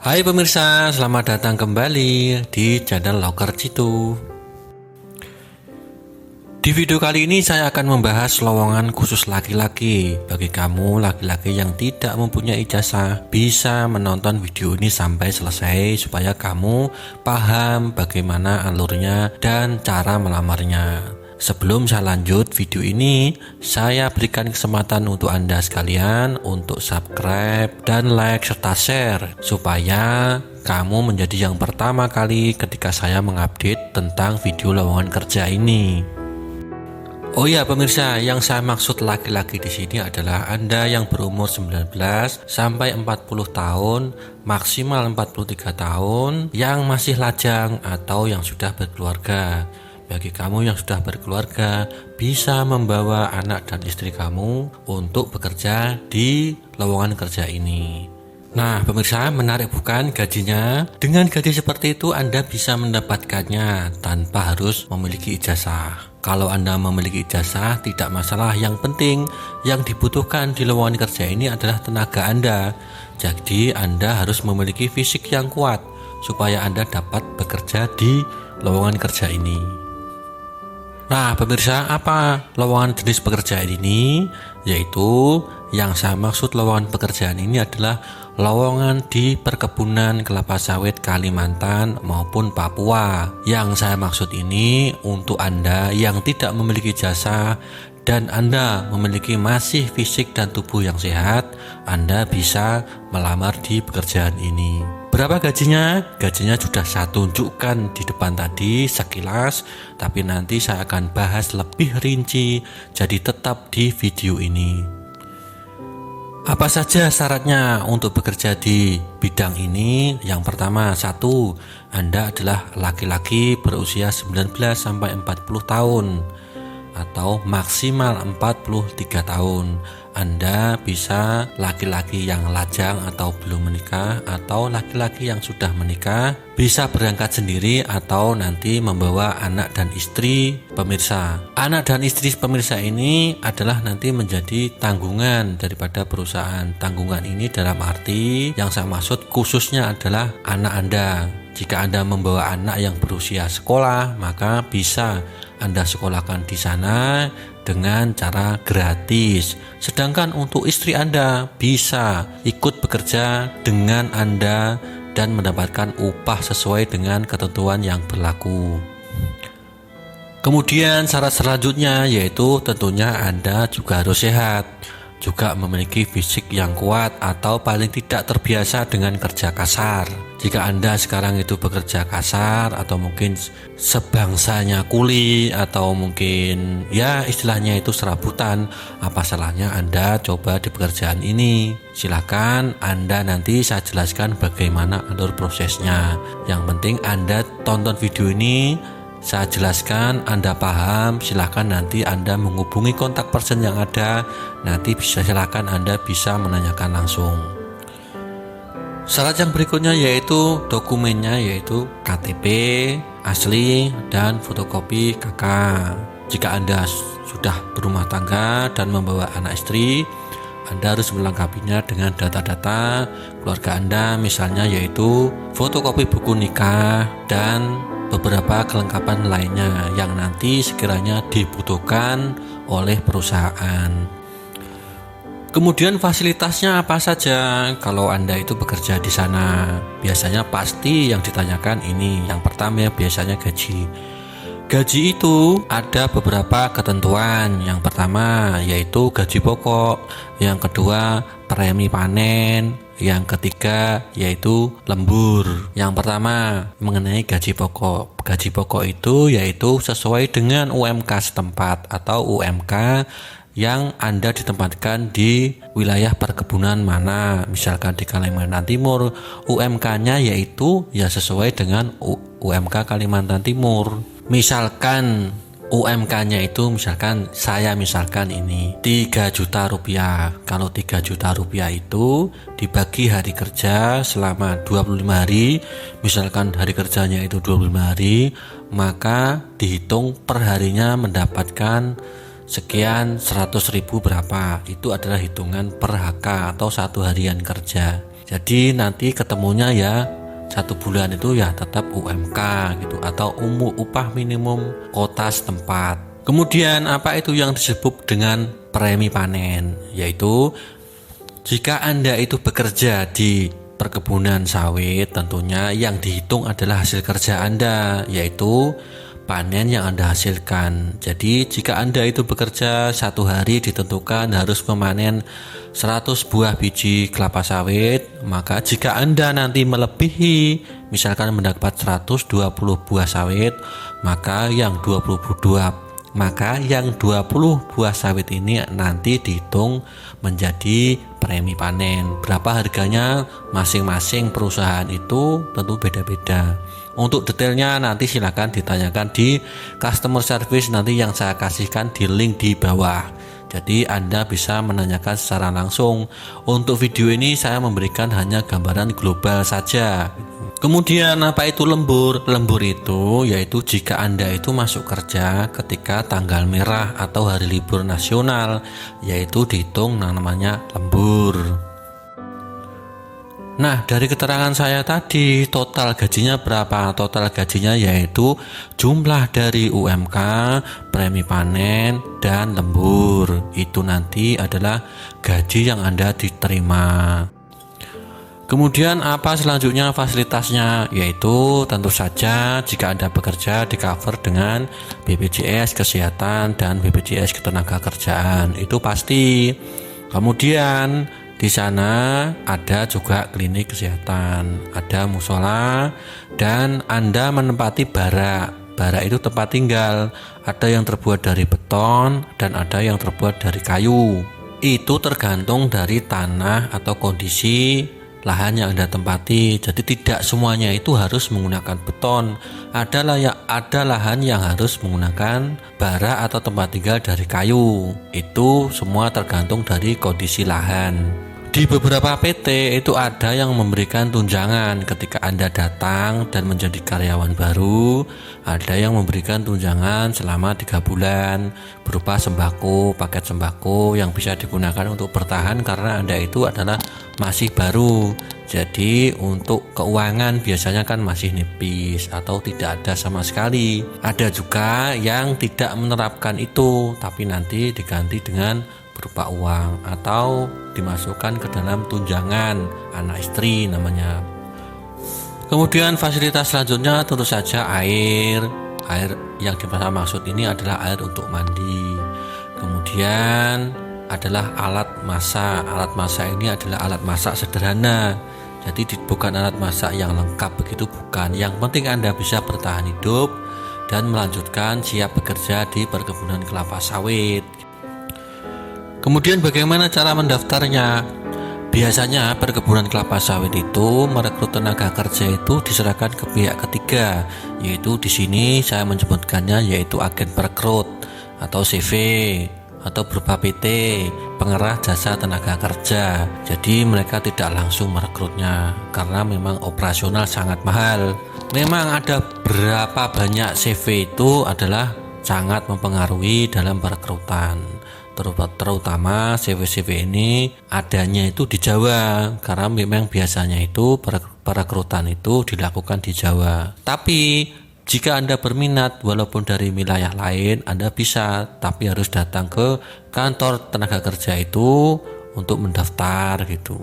Hai pemirsa, selamat datang kembali di channel Loker Citu. Di video kali ini saya akan membahas lowongan khusus laki-laki. Bagi kamu laki-laki yang tidak mempunyai ijazah, bisa menonton video ini sampai selesai supaya kamu paham bagaimana alurnya dan cara melamarnya. Sebelum saya lanjut video ini, saya berikan kesempatan untuk Anda sekalian untuk subscribe dan like serta share supaya kamu menjadi yang pertama kali ketika saya mengupdate tentang video lowongan kerja ini. Oh ya pemirsa, yang saya maksud laki-laki di sini adalah Anda yang berumur 19 sampai 40 tahun, maksimal 43 tahun, yang masih lajang atau yang sudah berkeluarga. Bagi kamu yang sudah berkeluarga, bisa membawa anak dan istri kamu untuk bekerja di lowongan kerja ini. Nah pemirsa, menarik bukan gajinya? Dengan gaji seperti itu Anda bisa mendapatkannya tanpa harus memiliki ijazah. Kalau Anda memiliki ijazah tidak masalah, yang penting yang dibutuhkan di lowongan kerja ini adalah tenaga Anda. Jadi Anda harus memiliki fisik yang kuat supaya Anda dapat bekerja di lowongan kerja ini. Nah pemirsa, apa lowongan jenis pekerjaan ini? Yaitu yang saya maksud lowongan pekerjaan ini adalah lowongan di perkebunan kelapa sawit Kalimantan maupun Papua. Yang saya maksud ini untuk Anda yang tidak memiliki jasa dan Anda memiliki masih fisik dan tubuh yang sehat, Anda bisa melamar di pekerjaan ini. Berapa gajinya? Gajinya sudah saya tunjukkan di depan tadi sekilas, tapi nanti saya akan bahas lebih rinci, jadi tetap di video ini. Apa saja syaratnya untuk bekerja di bidang ini? Yang pertama, 1. Anda adalah laki-laki berusia 19 sampai 40 tahun atau maksimal 43 tahun. Anda bisa laki-laki yang lajang atau belum menikah, atau laki-laki yang sudah menikah, bisa berangkat sendiri atau nanti membawa anak dan istri pemirsa. Anak dan istri pemirsa ini adalah nanti menjadi tanggungan daripada perusahaan. Tanggungan ini dalam arti yang saya maksud khususnya adalah anak Anda. Jika Anda membawa anak yang berusia sekolah, maka bisa Anda sekolahkan di sana dengan cara gratis. Sedangkan untuk istri Anda bisa ikut bekerja dengan Anda dan mendapatkan upah sesuai dengan ketentuan yang berlaku. Kemudian syarat selanjutnya yaitu tentunya Anda juga harus sehat, juga memiliki fisik yang kuat atau paling tidak terbiasa dengan kerja kasar. Jika Anda sekarang itu bekerja kasar atau mungkin sebangsanya kuli atau mungkin ya istilahnya itu serabutan, apa salahnya Anda coba di pekerjaan ini? Silakan Anda, nanti saya jelaskan bagaimana alur prosesnya. Yang penting Anda tonton video ini, saya jelaskan, Anda paham, silahkan nanti Anda menghubungi kontak person yang ada, nanti silahkan Anda bisa menanyakan langsung. Syarat yang berikutnya yaitu dokumennya, yaitu KTP asli dan fotokopi KK. Jika Anda sudah berumah tangga dan membawa anak istri, Anda harus melengkapinya dengan data-data keluarga Anda, misalnya yaitu fotokopi buku nikah dan beberapa kelengkapan lainnya yang nanti sekiranya dibutuhkan oleh perusahaan. Kemudian fasilitasnya apa saja kalau Anda itu bekerja di sana? Biasanya pasti yang ditanyakan ini. Yang pertama biasanya gaji. Gaji itu ada beberapa ketentuan. Yang pertama yaitu gaji pokok, yang kedua premi panen, yang ketiga yaitu lembur. Yang pertama mengenai gaji pokok. Gaji pokok itu yaitu sesuai dengan UMK setempat atau UMK yang Anda ditempatkan di wilayah perkebunan mana. Misalkan di Kalimantan Timur, UMK-nya yaitu ya sesuai dengan UMK Kalimantan Timur. Misalkan UMK-nya itu saya misalkan ini 3 juta rupiah. Kalau 3 juta rupiah itu dibagi hari kerja selama 25 hari, misalkan hari kerjanya itu 25 hari, maka dihitung per harinya mendapatkan sekian 100.000 berapa. Itu adalah hitungan per HK atau satu harian kerja. Jadi nanti ketemunya ya 1 bulan itu ya tetap UMK gitu, atau upah minimum kota setempat. Kemudian apa itu yang disebut dengan premi panen? Yaitu jika Anda itu bekerja di perkebunan sawit, tentunya yang dihitung adalah hasil kerja Anda, yaitu panen yang Anda hasilkan. Jadi jika Anda itu bekerja 1 hari ditentukan harus memanen 100 buah biji kelapa sawit, maka jika Anda nanti melebihi, misalkan mendapat 120 buah sawit, maka yang 20 buah sawit ini nanti dihitung menjadi premi panen. Berapa harganya masing-masing perusahaan itu tentu beda-beda. Untuk detailnya nanti silakan ditanyakan di customer service nanti yang saya kasihkan di link di bawah. Jadi Anda bisa menanyakan secara langsung. Untuk video ini saya memberikan hanya gambaran global saja. Kemudian apa itu lembur? Lembur itu yaitu jika Anda itu masuk kerja ketika tanggal merah atau hari libur nasional, yaitu dihitung namanya lembur. Nah, dari keterangan saya tadi, total gajinya berapa? Total gajinya yaitu jumlah dari UMK, premi panen, dan lembur. Itu nanti adalah gaji yang Anda diterima. Kemudian apa selanjutnya fasilitasnya? Yaitu tentu saja jika Anda bekerja di cover dengan BPJS Kesehatan dan BPJS Ketenagakerjaan. Itu pasti. Kemudian di sana ada juga klinik kesehatan, ada musola, dan Anda menempati barak. Barak itu tempat tinggal, ada yang terbuat dari beton dan ada yang terbuat dari kayu. Itu tergantung dari tanah atau kondisi lahan yang Anda tempati. Jadi tidak semuanya itu harus menggunakan beton. Ada lahan yang harus menggunakan barak atau tempat tinggal dari kayu. Itu semua tergantung dari kondisi lahan. Di beberapa PT itu ada yang memberikan tunjangan ketika Anda datang dan menjadi karyawan baru. Ada yang memberikan tunjangan selama 3 bulan berupa sembako, paket sembako yang bisa digunakan untuk bertahan karena Anda itu adalah masih baru. Jadi untuk keuangan biasanya kan masih nipis atau tidak ada sama sekali. Ada juga yang tidak menerapkan itu, tapi nanti diganti dengan berupa uang atau dimasukkan ke dalam tunjangan anak istri namanya. Kemudian fasilitas selanjutnya tentu saja air yang maksud ini adalah air untuk mandi. Kemudian adalah alat masak ini adalah alat masak sederhana, jadi bukan alat masak yang lengkap begitu, bukan. Yang penting Anda bisa bertahan hidup dan melanjutkan siap bekerja di perkebunan kelapa sawit. Kemudian bagaimana cara mendaftarnya? Biasanya perkebunan kelapa sawit itu merekrut tenaga kerja itu diserahkan ke pihak ketiga, yaitu di sini saya menyebutkannya yaitu agen perekrut atau CV atau berupa PT, pengerah jasa tenaga kerja. Jadi mereka tidak langsung merekrutnya karena memang operasional sangat mahal. Memang ada berapa banyak CV itu adalah sangat mempengaruhi dalam perekrutan. Terutama CV-CV ini adanya itu di Jawa karena memang biasanya itu perekrutan itu dilakukan di Jawa. Tapi jika Anda berminat walaupun dari wilayah lain Anda bisa, tapi harus datang ke kantor tenaga kerja itu untuk mendaftar gitu.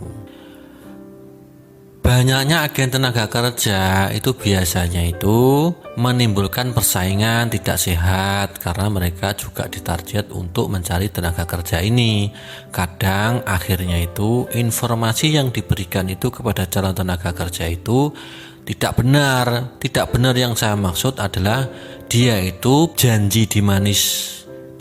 Banyaknya agen tenaga kerja itu biasanya itu menimbulkan persaingan tidak sehat karena mereka juga ditarget untuk mencari tenaga kerja ini. Kadang akhirnya itu informasi yang diberikan itu kepada calon tenaga kerja itu tidak benar. Tidak benar yang saya maksud adalah dia itu janji di manis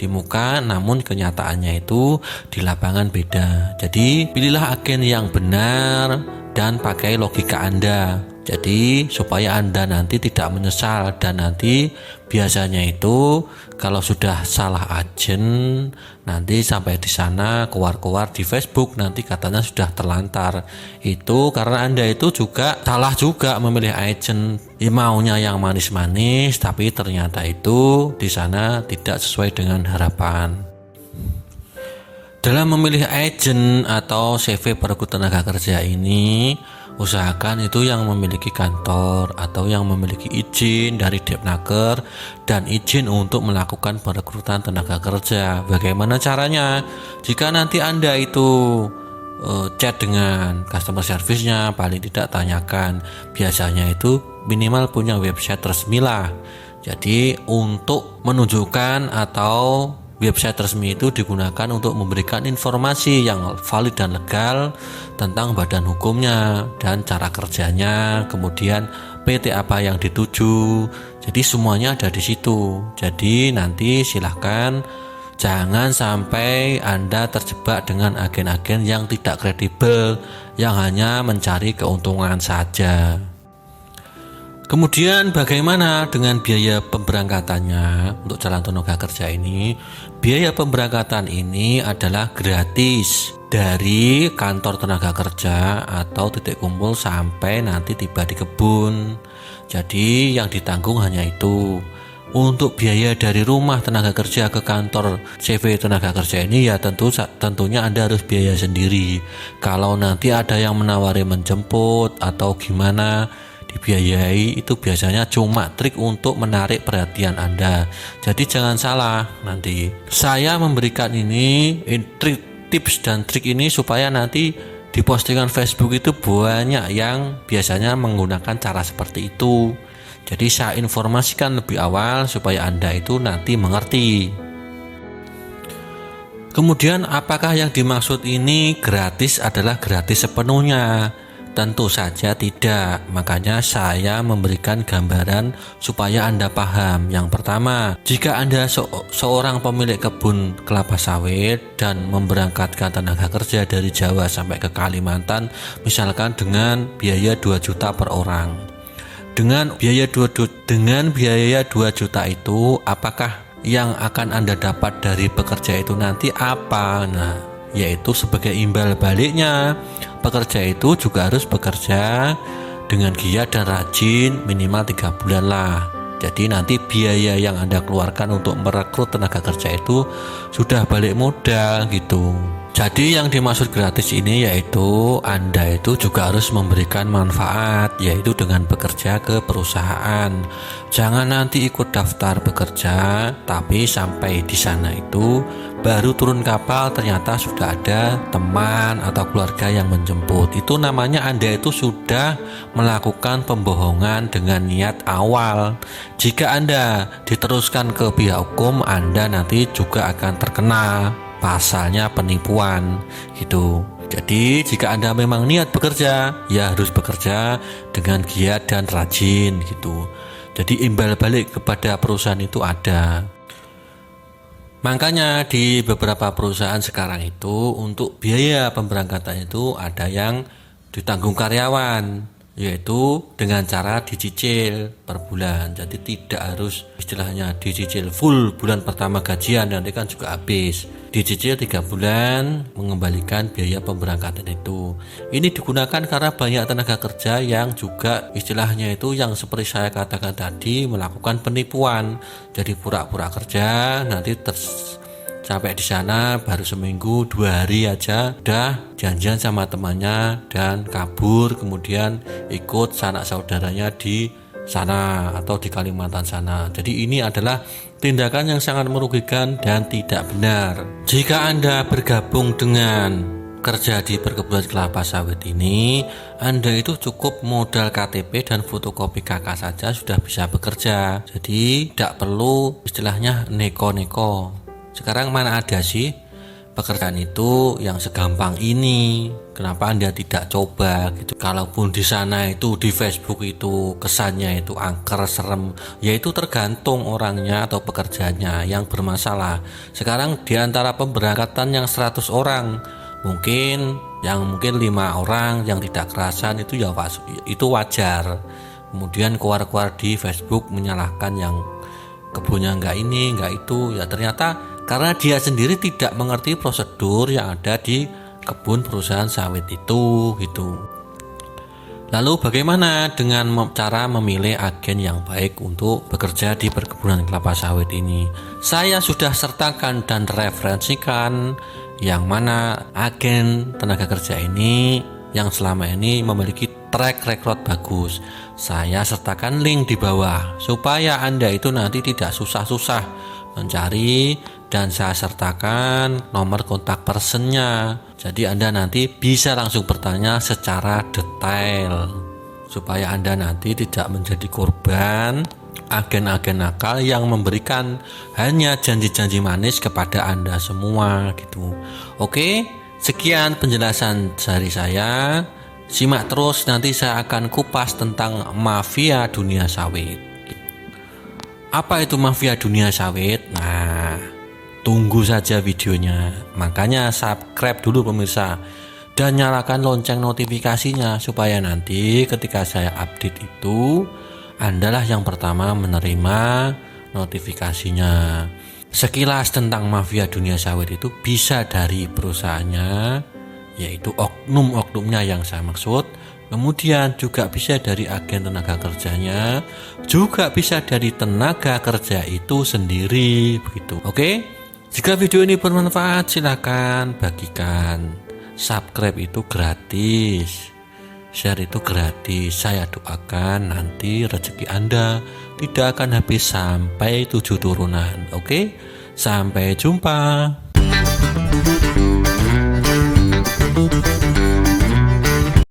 di muka, namun kenyataannya itu di lapangan beda. Jadi pilihlah agen yang benar dan pakai logika Anda. Jadi supaya Anda nanti tidak menyesal, dan nanti biasanya itu kalau sudah salah agen nanti sampai di sana keluar-keluar di Facebook nanti katanya sudah terlantar. Itu karena Anda itu juga salah juga memilih agen. Maunya yang manis-manis tapi ternyata itu di sana tidak sesuai dengan harapan. Dalam memilih agen atau CV perekrut tenaga kerja ini, usahakan itu yang memiliki kantor atau yang memiliki izin dari Depnaker dan izin untuk melakukan perekrutan tenaga kerja. Bagaimana caranya? Jika nanti Anda itu chat dengan customer service-nya, paling tidak tanyakan. Biasanya itu minimal punya website resmi lah. Jadi untuk menunjukkan atau website resmi itu digunakan untuk memberikan informasi yang valid dan legal tentang badan hukumnya dan cara kerjanya, kemudian PT apa yang dituju. Jadi semuanya ada di situ. Jadi nanti silahkan jangan sampai Anda terjebak dengan agen-agen yang tidak kredibel, yang hanya mencari keuntungan saja. Kemudian bagaimana dengan biaya pemberangkatannya untuk calon tenaga kerja ini? Biaya pemberangkatan ini adalah gratis dari kantor tenaga kerja atau titik kumpul sampai nanti tiba di kebun. Jadi yang ditanggung hanya itu. Untuk biaya dari rumah tenaga kerja ke kantor CV tenaga kerja ini ya tentunya Anda harus biaya sendiri. Kalau nanti ada yang menawari menjemput atau gimana, dibiayai, itu biasanya cuma trik untuk menarik perhatian Anda. Jadi jangan salah, nanti saya memberikan ini tips dan trik ini supaya nanti di postingan Facebook itu banyak yang biasanya menggunakan cara seperti itu. Jadi saya informasikan lebih awal supaya Anda itu nanti mengerti. Kemudian apakah yang dimaksud ini gratis adalah gratis sepenuhnya? Tentu saja tidak. Makanya saya memberikan gambaran supaya Anda paham. Yang pertama, jika Anda seorang pemilik kebun kelapa sawit dan memberangkatkan tenaga kerja dari Jawa sampai ke Kalimantan, misalkan dengan biaya 2 juta per orang. Dengan biaya 2 juta itu, apakah yang akan Anda dapat dari pekerja itu nanti apa? Nah, yaitu sebagai imbal baliknya, pekerja itu juga harus bekerja dengan giat dan rajin minimal 3 bulan lah. Jadi nanti biaya yang Anda keluarkan untuk merekrut tenaga kerja itu sudah balik modal gitu. Jadi yang dimaksud gratis ini yaitu Anda itu juga harus memberikan manfaat, yaitu dengan bekerja ke perusahaan. Jangan nanti ikut daftar bekerja tapi sampai di sana itu baru turun kapal ternyata sudah ada teman atau keluarga yang menjemput. Itu namanya Anda itu sudah melakukan pembohongan dengan niat awal. Jika Anda diteruskan ke pihak hukum, Anda nanti juga akan terkena pasalnya penipuan gitu. Jadi jika Anda memang niat bekerja, ya harus bekerja dengan giat dan rajin gitu. Jadi imbal balik kepada perusahaan itu ada. Makanya di beberapa perusahaan sekarang itu untuk biaya pemberangkatan itu ada yang ditanggung karyawan, yaitu dengan cara dicicil per bulan. Jadi tidak harus istilahnya dicicil full bulan pertama gajian, nanti kan juga habis. Dicicil 3 bulan mengembalikan biaya pemberangkatan itu. Ini digunakan karena banyak tenaga kerja yang juga istilahnya itu yang seperti saya katakan tadi melakukan penipuan. Jadi pura-pura kerja, nanti sampai di sana baru seminggu 2 hari aja udah janjian sama temannya dan kabur, kemudian ikut sanak saudaranya di sana atau di Kalimantan sana. Jadi ini adalah tindakan yang sangat merugikan dan tidak benar. Jika Anda bergabung dengan kerja di perkebunan kelapa sawit ini, Anda itu cukup modal KTP dan fotokopi KK saja sudah bisa bekerja. Jadi tidak perlu istilahnya neko-neko. Sekarang mana ada sih pekerjaan itu yang segampang ini? Kenapa Anda tidak coba gitu? Kalaupun di sana itu di Facebook itu kesannya itu angker, serem, ya itu tergantung orangnya atau pekerjaannya yang bermasalah. Sekarang di antara pemberangkatan yang 100 orang, mungkin 5 orang yang tidak kerasan itu ya itu wajar. Kemudian keluar-keluar di Facebook menyalahkan yang kebunnya enggak ini, enggak itu, ya ternyata karena dia sendiri tidak mengerti prosedur yang ada di kebun perusahaan sawit itu gitu. Lalu bagaimana dengan cara memilih agen yang baik untuk bekerja di perkebunan kelapa sawit ini? Saya sudah sertakan dan referensikan yang mana agen tenaga kerja ini yang selama ini memiliki track record bagus. Saya sertakan link di bawah supaya Anda itu nanti tidak susah-susah mencari, dan saya sertakan nomor kontak personnya. Jadi Anda nanti bisa langsung bertanya secara detail supaya Anda nanti tidak menjadi korban agen-agen nakal yang memberikan hanya janji-janji manis kepada Anda semua gitu. Oke, sekian penjelasan dari saya. Simak terus, nanti saya akan kupas tentang mafia dunia sawit. Apa itu mafia dunia sawit? Nah, tunggu saja videonya. Makanya subscribe dulu pemirsa, dan nyalakan lonceng notifikasinya supaya nanti ketika saya update itu Andalah yang pertama menerima notifikasinya. Sekilas tentang mafia dunia sawit itu bisa dari perusahaannya, yaitu oknum-oknumnya yang saya maksud. Kemudian juga bisa dari agen tenaga kerjanya, juga bisa dari tenaga kerja itu sendiri begitu. Oke? Jika video ini bermanfaat silakan bagikan. Subscribe itu gratis. Share itu gratis. Saya doakan nanti rezeki Anda tidak akan habis sampai 7 turunan. Oke? Sampai jumpa.